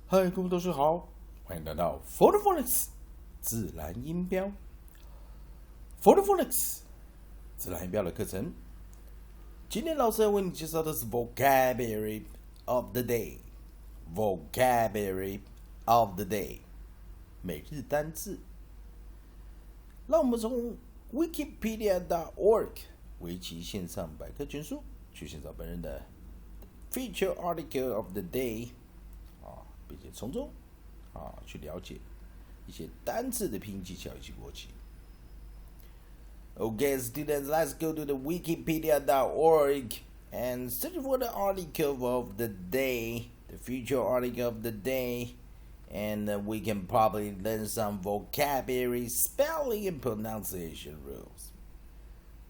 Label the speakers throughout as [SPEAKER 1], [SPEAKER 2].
[SPEAKER 1] 嗨，各位同学好，欢迎来到 For the Phonics 自然音标 For the Phonics 自然音标的课程。今天老师要为你介绍的是 Vocabulary of the Day Vocabulary of the Day 每日单字。让我们从 Wikipedia.org 围棋线上百科全书去寻找本人的 Feature Article of the Day，并且从中去了解一些单字的拼音技巧以及逻辑。Okay, students, let's go to the Wikipedia.org and search for the article of the day, the feature article of the day, and we can probably learn some vocabulary, spelling, and pronunciation rules.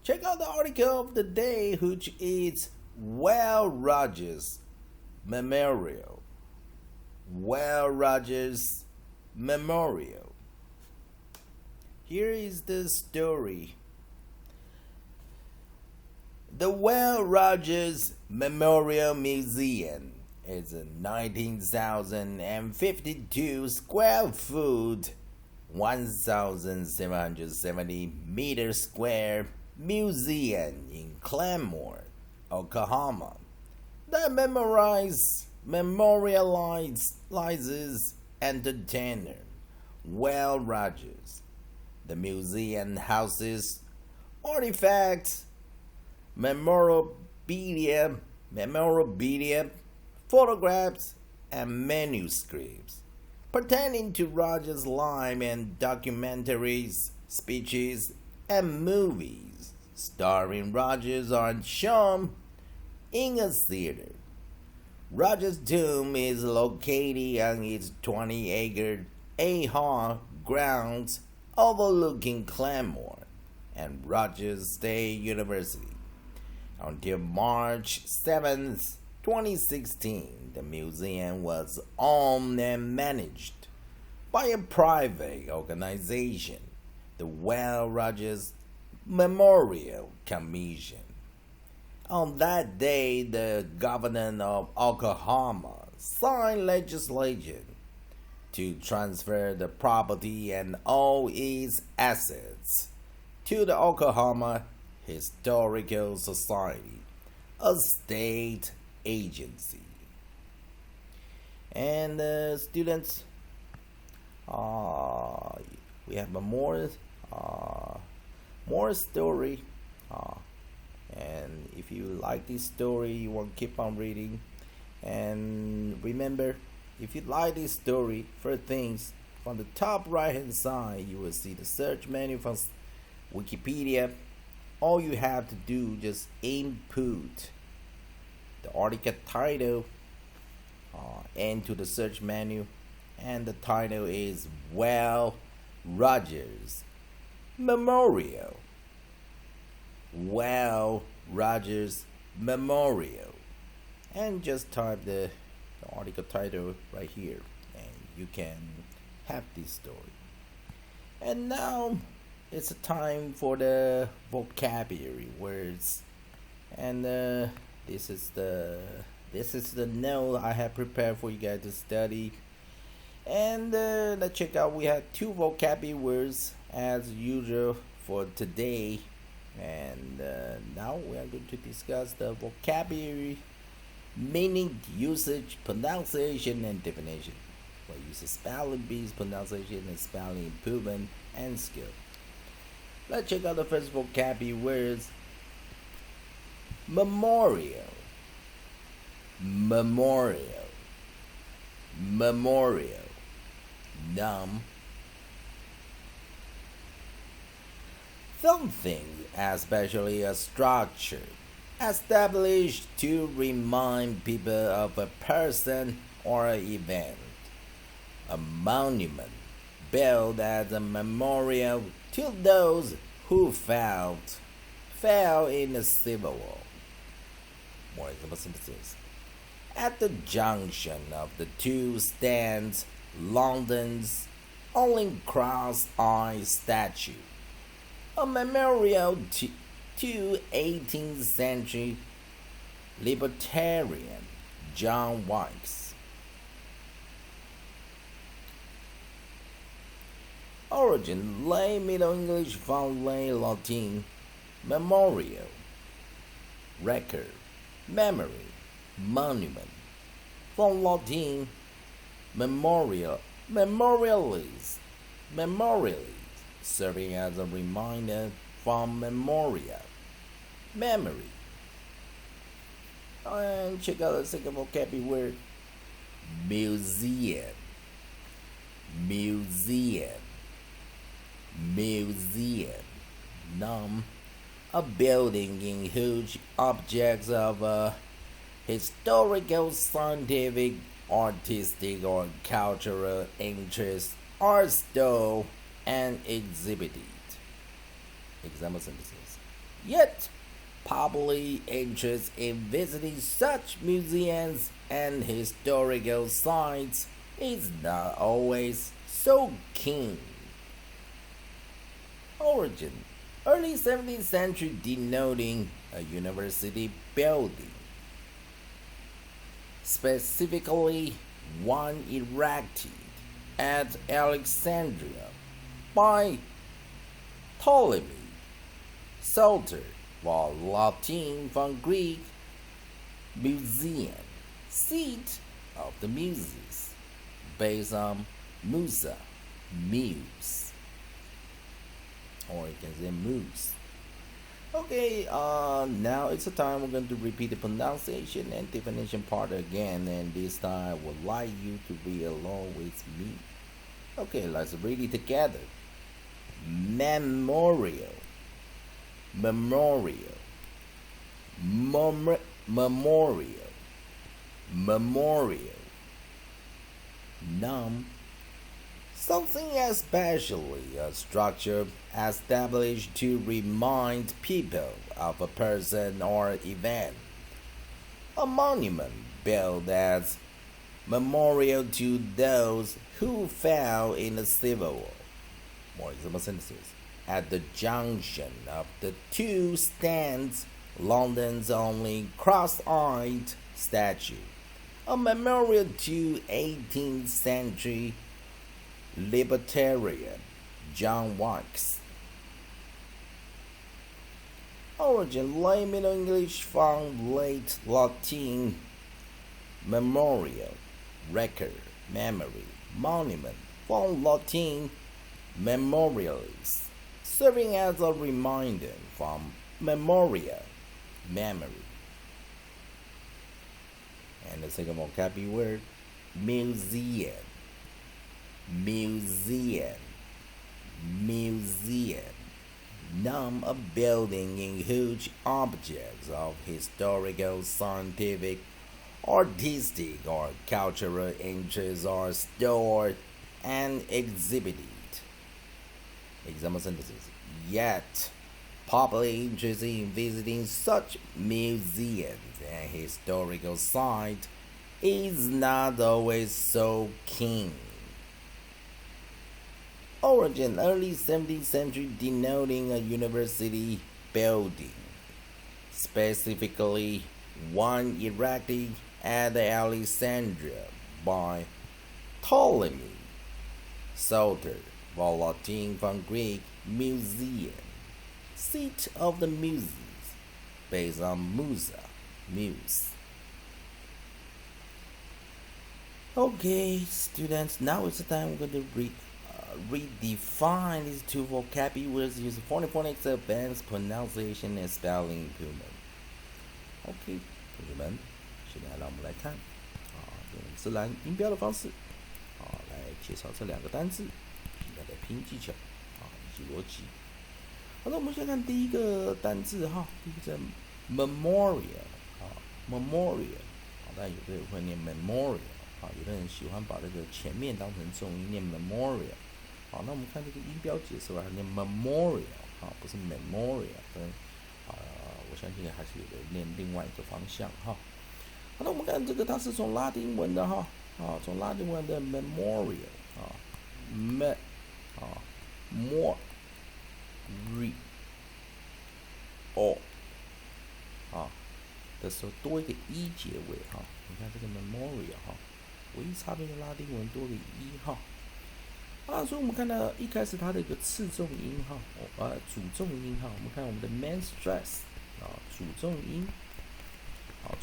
[SPEAKER 1] Check out the article of the day, which is Will Rogers Memorial. Will Rogers Memorial. Here is the story. The Will Rogers Memorial Museum is a 19,052 square foot, 1,770 meter square museum in Claremore, Oklahoma that memorializes entertainer Will Rogers. The museum houses artifacts, memorabilia, photographs, and manuscripts pertaining to Rogers' life and documentaries, speeches, and movies starring Rogers are shown in a theater. Rogers' tomb is located on its 20-acre acre grounds overlooking Claremore and Rogers State University. Until March 7, 2016, the museum was owned and managed by a private organization, the Will Rogers Memorial Commission. On that day, the governor of Oklahoma signed legislation to transfer the property and all its assets to the Oklahoma Historical Society, a state agency. And students, we have more story. And if you like this story, you want to keep on reading. And remember, if you like this story, first things, from the top right hand side, you will see the search menu from Wikipedia. All you have to do just input the article title into the search menu, and the title is Will Rogers Memorial. Will Rogers Memorial, and just type the article title right here, and you can have this story. And now it's time for the vocabulary words, and this is the note I have prepared for you guys to study. And let's check out. We have 2 vocabulary words as usual for today. And now we are going to discuss the vocabulary, meaning, usage, pronunciation, and definition. We use spelling bees, pronunciation, and spelling improvement and skill. Let's check out the first vocabulary words. Memorial. Memorial. Memorial. Noun. Something, especially a structure, established to remind people of a person or an event. A monument built as a memorial to those who fell in the Civil War. More example sentences. At the junction of the 2 stands London's only cross-eyed statue, a memorial to 18th century libertarian John Wilkes. Origin Late Middle English from Late Latin Memorial Record Memory Monument From Latin Memorialis serving as a reminder from memoria memory. And check out the second vocabulary word museum. Noun, a building in which objects of historical, scientific, artistic, or cultural interest are stored and exhibited. Example sentences. Yet, public interest in visiting such museums and historical sites is not always so keen. Origin Early 17th century, denoting a university building, specifically one erected at Alexandria by Ptolemy, Psalter, while Latin from Greek, museum, seat of the muses, based on musa, muse, or you can say moose. Okay, now it's the time we're going to repeat the pronunciation and definition part again, and this time I would like you to read along with me. Okay, let's read it together. Memorial, memorial, memorial, memorial. Noun, something especially a structure established to remind people of a person or event. A monument built as memorial to those who fell in the Civil War. More example sentences. At the junction of the two stands London's only cross-eyed statue, a memorial to 18th century libertarian John Wilkes. Origin Late Middle English from Late Latin memorial, record, memory, monument from Latin memorialis, serving as a reminder from memoria, memory. And the second vocabulary word, museum. Museum, museum. Noun, a building in which objects of historical, scientific, artistic, or cultural interest are stored and exhibited. Example sentences. Yet, public interest in visiting such museums and historical sites is not always so keen. Origin early 17th century, denoting a university building, specifically one erected at Alexandria by Ptolemy, Psalter, while Latin from Greek, museum, seat of the muses, based on musa, muse. Okay, students, now it's the time we're going to redefine these two vocabulary words using phonics advanced pronunciation and spelling improvement. OK， 同学们，现在让我们来看用自然音标的方式来介绍这两个单字，它的拼音技巧以及逻辑。好，那我们先看第一个单字第一个是 memorial memorial， 当然有的人会念 memorial， 有的人喜欢把这个前面当成重音念 memorial。好，那我们看这个音标解释完，念 memorial 不是 memorial， 我相信还是有的念另外一个方向好，那我们看这个，它是从拉丁文的从拉丁文的 memorial more的时候多一个一结尾你看这个 memorial 唯一差别的拉丁文多个一所以我们看到一开始它的一个次重音哈，主重音哈，我们看我们的 main stress 主重音，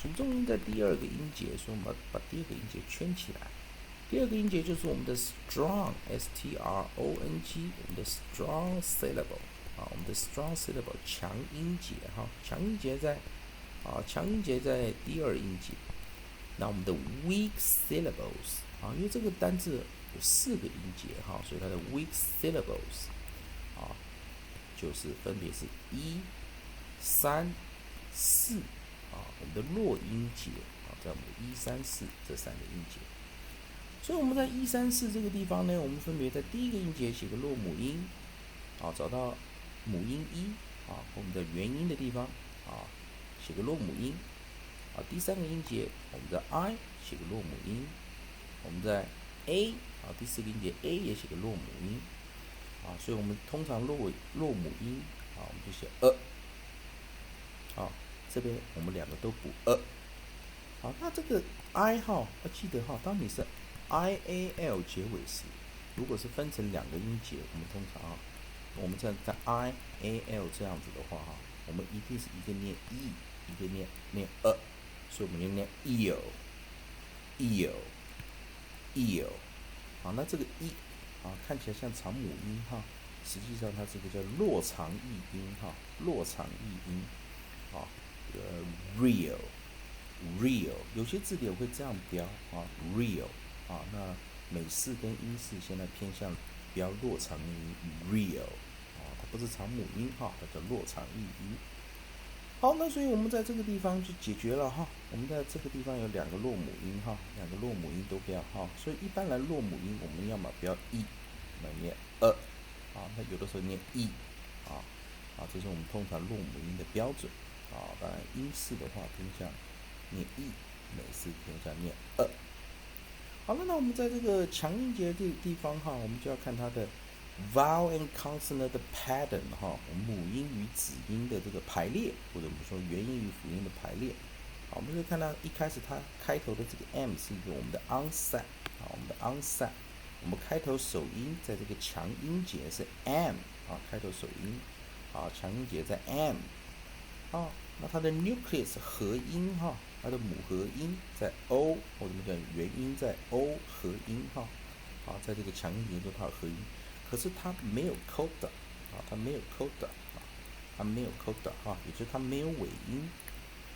[SPEAKER 1] 主重音在第二个音节，所以我们把第二个音节圈起来。第二个音节就是我们的 strong strong， 我们的 strong syllable 我们的 strong syllable 强音节哈，强音节在第二音节。那我们的 weak syllables 因为这个单字有4个音节所以它的 weak syllables 就是分别是1、3、4我们的弱音节在我们的1、3、4这3个音节。所以我们在1、3、4这个地方呢，我们分别在第一个音节写个落母音找到母音1我们的元音的地方写个落母音第3个音节我们的 I 写个落母音，我们在 A 第4个音节 A 也写个落母音所以我们通常落母音我们就写这边我们两个都补那这个 I 要记得当你是 IAL 结尾时，如果是分成2个音节，我们通常我们在 IAL 这样子的话我们一定是一个念 E， 一个念所以我们就念 EO。那这个 E 看起来像长母音实际上它这个叫落长义音落长义音real， 有些字典会这样标real那美式跟英式现在偏向标落长义音 real它不是长母音它叫落长义音。好，那所以我们在这个地方就解决了我们在这个地方有2个落母音2个落母音都标所以一般来落母音我们要么标 E， 我们念那有的时候念 E 这是我们通常落母音的标准当然英式的话偏向念 E， 美式偏向念好了，那我们在这个强音节这个地方我们就要看它的vowel and consonant 的 pattern 我们母音与子音的这个排列，或者我们说元音与辅音的排列。我们可以看到一开始它开头的这个 M 是一个我们的 onset 我们的 onset， 我们开头首音在这个强音节是 M 开头首音强音节在 M 那它的 nucleus 合音它的母合音在 O， 或者我们讲元音在 O 合音在这个强音节中它有合音。可是它没有 coda 它没有 coda 也就是它没有尾音。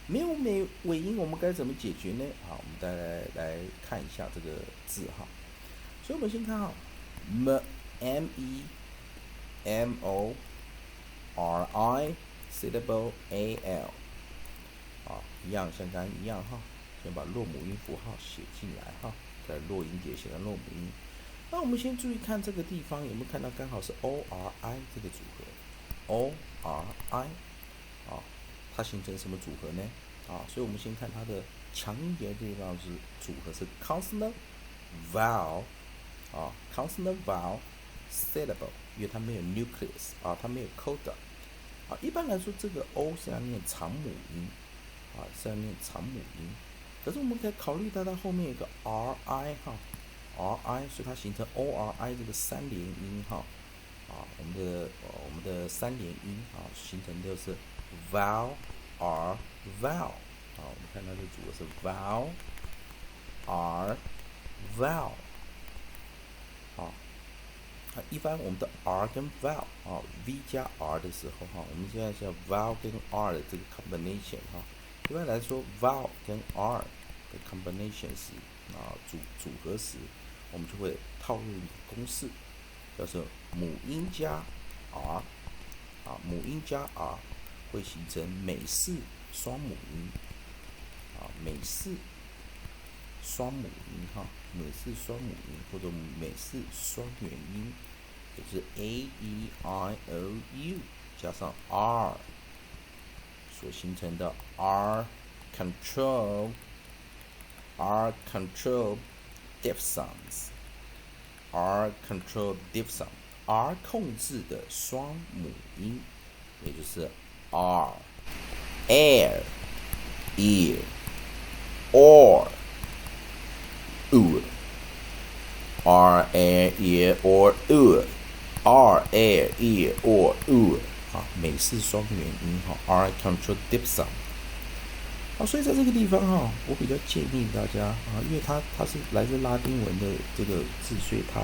[SPEAKER 1] 没有尾音我们该怎么解决呢？我们再来看一下这个字所以我们先看MEMORI syllable AL 一样像刚刚一样先把落母音符号写进来在落音节写成落母音。那我们先注意看这个地方有没有看到刚好是 ORI 这个组合 ORI 它形成什么组合呢所以我们先看它的强音节这地方是组合是 consonant vowel consonant vowel syllable， 因为它没有 nucleus 它没有 coda一般来说这个 O 是要念长母音是要念长母音，可是我们可以考虑到它后面有个 RI RI， 所以它形成 ORI 这个3连音我们的3连音形成就是 vowel R vowel 我们看到这组合是 vowel R vowel 一般我们的 R 跟 vowel V 加 R 的时候我们现在叫 vowel 跟 R 的这个 combination 一般来说 vowel 跟 R 的 combination 时组合时，我们就会套入一个公式，叫做母音加 R 母音加 R 会形成美式双母音美式双母音美式双母音或者美式双元音，也就是 AEIOU 加上 R 所形成的 R control diphthongs R control diphthong R 控制的双母音，也就是 R air ear or r a e or r a e or 啊，美式双元音哈 ，r control diphthong。啊，所以在这个地方哈，我比较建议大家啊，因为它是来自拉丁文的这个字，所以它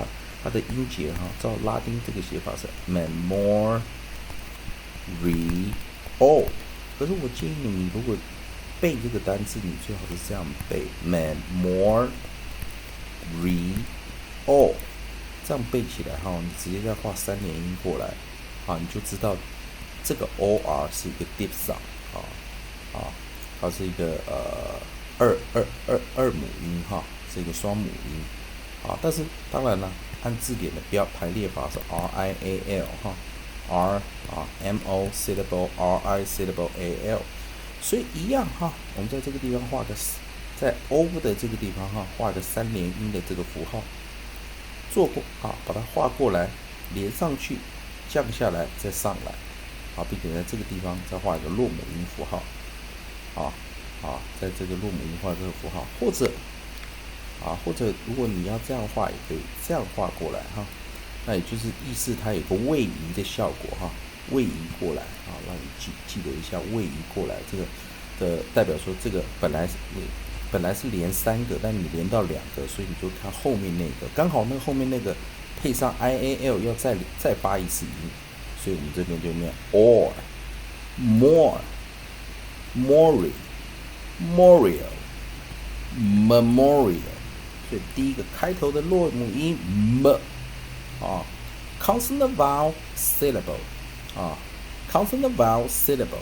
[SPEAKER 1] 的音节哈，照拉丁这个写法是 memorio。可是我建议你如果背这个单字，你最好是这样背 memorio， 这样背起来哈，你直接再画3连音过来，啊，你就知道这个 or 是一个 diphthong 啊。它是一个二母音哈，是一个双母音啊。但是当然了，按字典的排列法是 rial 哈 ，r 啊 mo syllable ri syllable al， 所以一样哈，我们在这个地方画个在 o 的这个地方哈，画个3连音的这个符号，做过啊，把它画过来，连上去，降下来再上来，啊，并且在这个地方再画一个弱母音符号。在这个弱母音画这个符号，或者如果你要这样画，也可以这样画过来哈。那也就是意思它有个位移的效果哈，位移过来啊，让你记得一下位移过来这个的代表说这个本来是连3个，但你连到2个，所以你就看后面那个，刚好那个后面那个配上 ial 要再发一次音，所以我们这边就念 or more。Memorial， 所以第一个开头的弱母音 m 啊 ，consonant vowel syllable 啊 ，consonant vowel syllable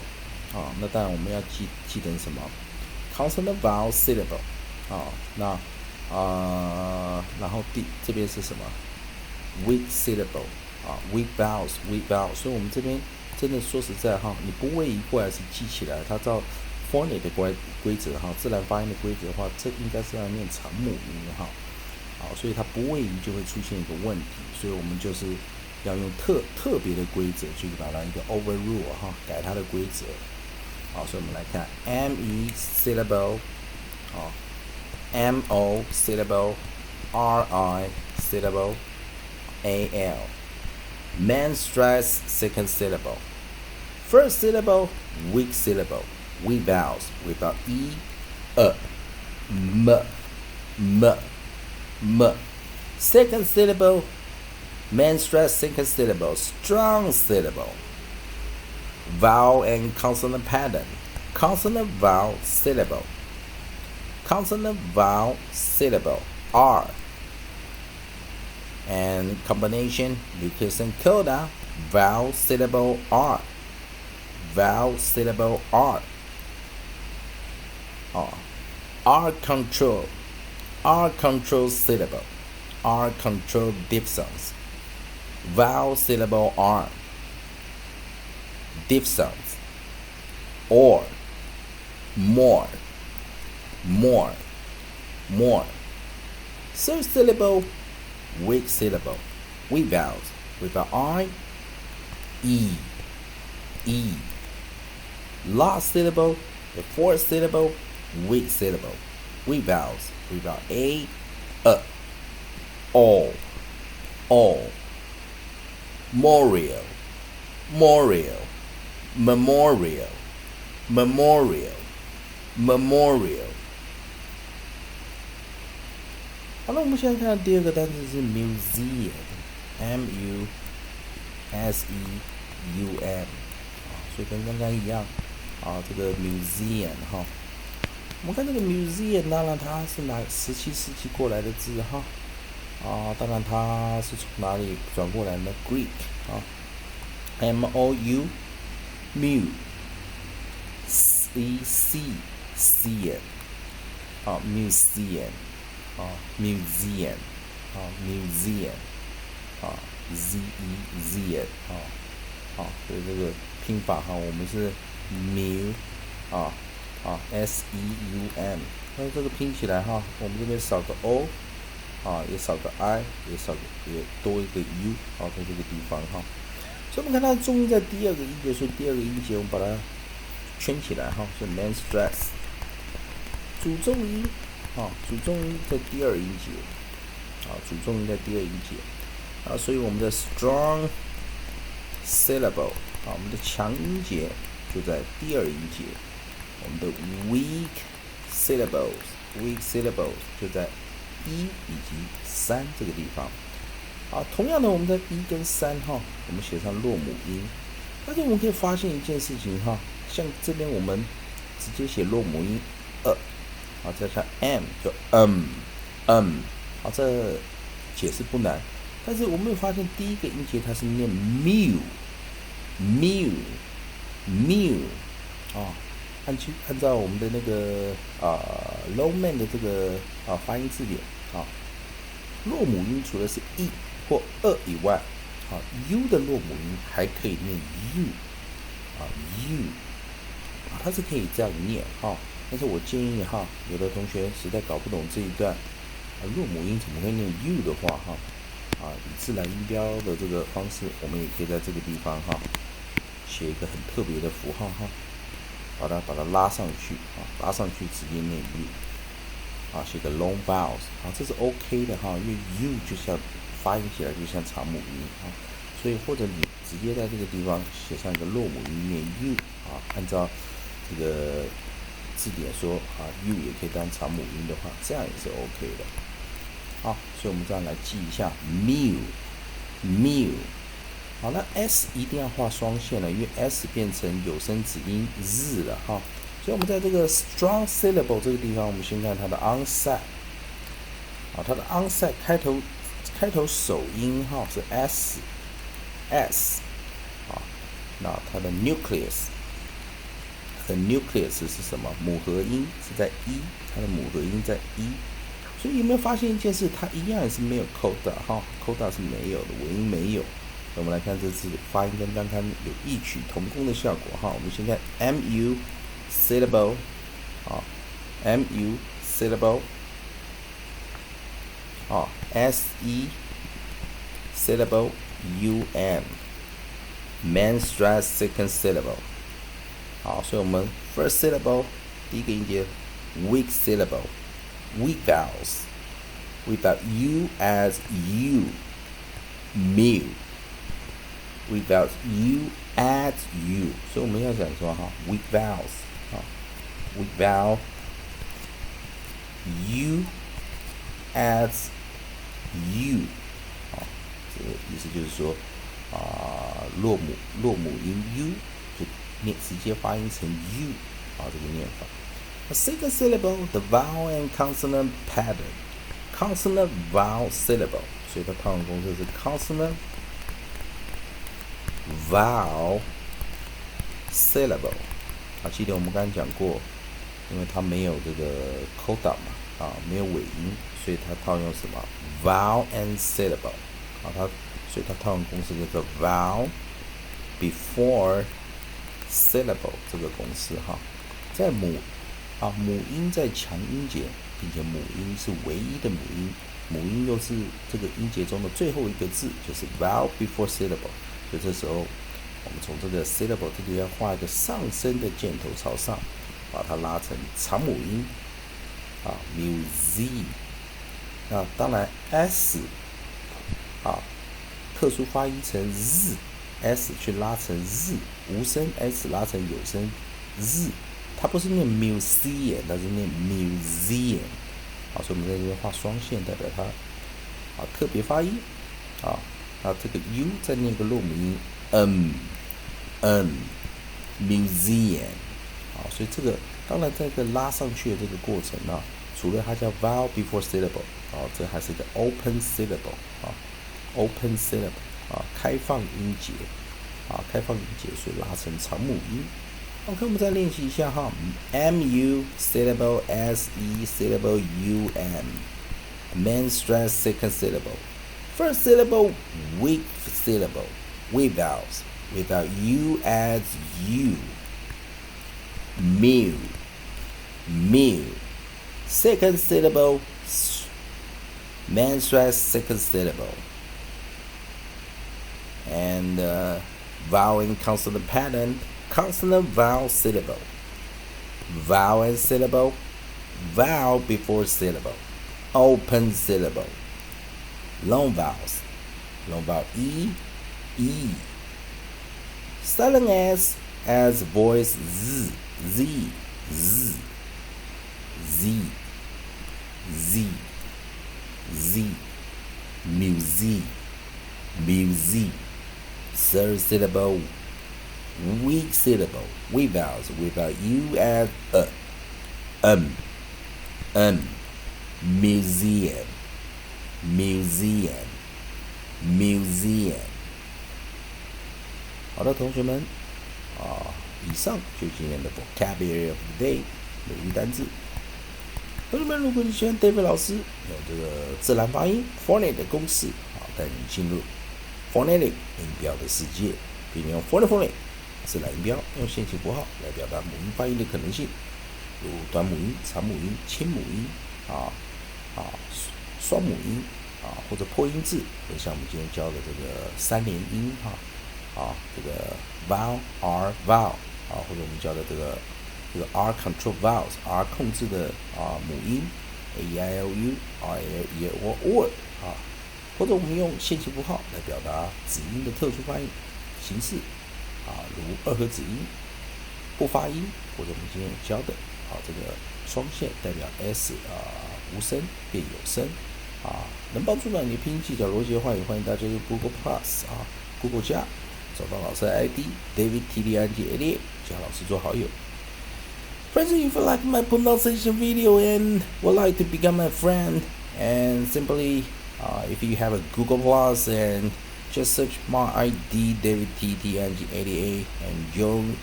[SPEAKER 1] 啊，那当然我们要记得什么 ？consonant vowel syllable 啊，那然后这边是什么 ？weak syllable 啊 ，weak vowels， 所以我们这边真的说实在哈，你不位移过来是记起来，它照 phonics 的规则哈，自然发音的规则的话，这应该是要念长母音哈，好，所以它不位移就会出现一个问题，所以我们就是要用特别的规则去把它一个 overrule 哈，改它的规则，好，所以我们来看 me syllable 啊 mo syllable ri syllable al main stress second syllable first syllable weak syllable weak vowels without e m second syllable main stress second syllable strong syllable vowel and consonant pattern consonant vowel syllable r and combination mucus and coda vowel syllable r r control syllable r control diphthongs vowel syllable r diphthongs or more third syllable weak syllable weak vowels without I e last syllable the fourth syllable weak syllable weak vowels without a all memorial好，那我们现在看第二个单词是 museum m-u-s-e-u-m 所以跟刚刚一样这个 museum 我们看这个 museum， 当然它是哪17世纪过来的字当然它是从哪里转过来呢 ？Greek m-o-u mu c-c-c-n museum z-e-z-n所以这个拼法我们是 s-e-u-m， 那这个拼起来我们这边少个 o 也少个 i， 也多一个 u 在这个地方所以我们看它的重音在第二个音节，所以第二个音节我们把它圈起来是 main stress， 主重音在第二音节主重音在第二音节所以我们的 strong syllable 我们的强音节就在第二音节，我们的 weak syllables 就在1以及3这个地方同样的我们的1跟3我们写上落母音，但是我们可以发现一件事情像这边我们直接写落母音再加 m 就这解释不难，但是我们会发现第一个音节它是念 mew 按照我们的那个Lowman 的这个发音字典落母音除了是 e 或以外u 的落母音还可以念 u 它是可以这样念但是我建议有的同学实在搞不懂这一段落母音怎么会念 u 的话以自然音标的这个方式，我们也可以在这个地方写一个很特别的符号把它拉上去直接念 u写个 long vowels这是 OK 的因为 u 就像发音起来就像长母音所以或者你直接在这个地方写上一个落母音念 u 按照这个字典说u 也可以当长母音的话，这样也是 OK 的所以我们这样来记一下 mew 那 s 一定要画双线了，因为 s 变成有声子音日了所以我们在这个 strong syllable 这个地方，我们先看它的 onset 它的 onset 开头首音是 s 那它的 nucleus 是什么？母合音是在1，它的母合音在1，所以有没有发现一件事？它一样也是没有 coda 是没有的，尾音没有。我们来看这字发音跟刚刚有异曲同工的效果我们先看 mu syllable mu syllable se syllable main stress second syllable 所以我们 first syllable 第一个音节 weak syllable weak vowels without u as you mew without u as you 所以我们要讲说weak vowels weak vowel u as you 这个意思就是说落母音 u 就直接发音成 u 这个念法。The second syllable the vowel and consonant pattern consonant vowel syllable 所以它套用公式是 consonant vowel syllable 记得我们刚才讲过，因为它没有这个 coda 没有尾音，所以它套用什么 vowel and syllable 所以它套用公式叫做 vowel before syllable 这个公式在母音在强音节，并且母音是唯一的母音，母音又是这个音节中的最后一个字，就是 vowel before syllable。所以这时候我们从这个 syllable 这里要画一个上升的箭头朝上，把它拉成长母音museum。那当然 s 特殊发音成日 ，s 去拉成日，无声 s 拉成有声日，它不是念 museum， 它是念 museum。所以我们在这边画双线，代表它特别发音那这个 u 再念个落母音museum。所以这个当然这个拉上去的这个过程除了它叫 vowel before syllable 这还是一个 open syllable open syllable 开放音节所以拉成长母音。OK， 我们再练习一下mu syllable se syllable main stress second syllable first syllable weak syllable weak vowels without u as you mew second syllable main stress second syllable and vowel and consonant pattern consonant vowel syllable vowel and syllable vowel before syllable open syllable long vowels. Long vowel E, E. Silent S as voice Z, Z, Z, Z, Z, Z. Music, music. Third syllable, weak syllable, weak vowels without U as museum, museum, museum。好的，同学们，以上就是今天的 vocabulary of the day 每日单字。同学们，如果你喜欢 David 老师用这个自然发音 phonics 的公式，带你进入 phonetic 音标的世界，并用 phonics 自然音标，用线性符号来表达母音发音的可能性，如短母音、长母音、清母音双母音或者破音字，就像我们今天教的这个三连音这个 vowel r vowel 或者我们教的这个 R control vowels R 控制的母音 A E I O U R A E O 或者我们用线性符号来表达子音的特殊发音形式如二合子音不发音，或者我们今天教的这个双线代表 S 无声变有声能帮助到你的拼音技巧逻辑的话，也欢迎大家用 Google Plus Google 加找到老师的 ID David TDNG88 加老师做好友。Friends, if you like my pronunciation video and would like to become my friend, and simply if you have a Google Plus and just search my ID David TTNG88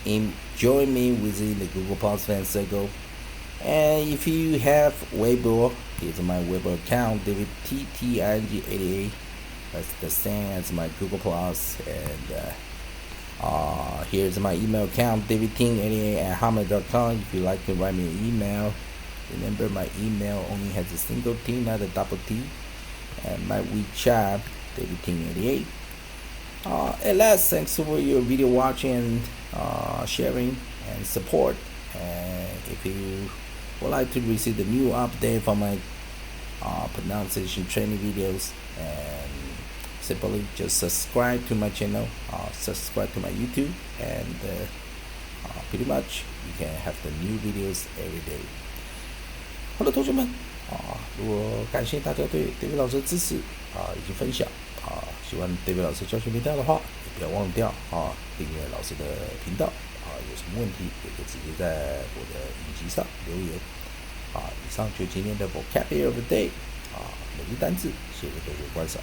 [SPEAKER 1] and join me within the Google Plus fan circle. And if you have Weibo, here's my Weibo account David TTNG88. That's the same as my Google Plus, and here's my email account davidting88@hotmail.com. If you'd like to write me an email, remember my email only has a single T, not a double T. And my WeChat davidting88. At last, thanks for your video watching, sharing, and support. And if you would like to receive the new update from my pronunciation training videos, and simply just subscribe to my channel, subscribe to my YouTube, and pretty much you can have the new videos every day. 好的，同学们如果感谢大家对 David 老师的支持以及分享喜欢 David 老师教学频道的话，也不要忘掉订阅老师的频道有什么问题也可以直接在我的影集上留言以上就今天的 vocabulary of the day 每日单字，谢谢各位观赏。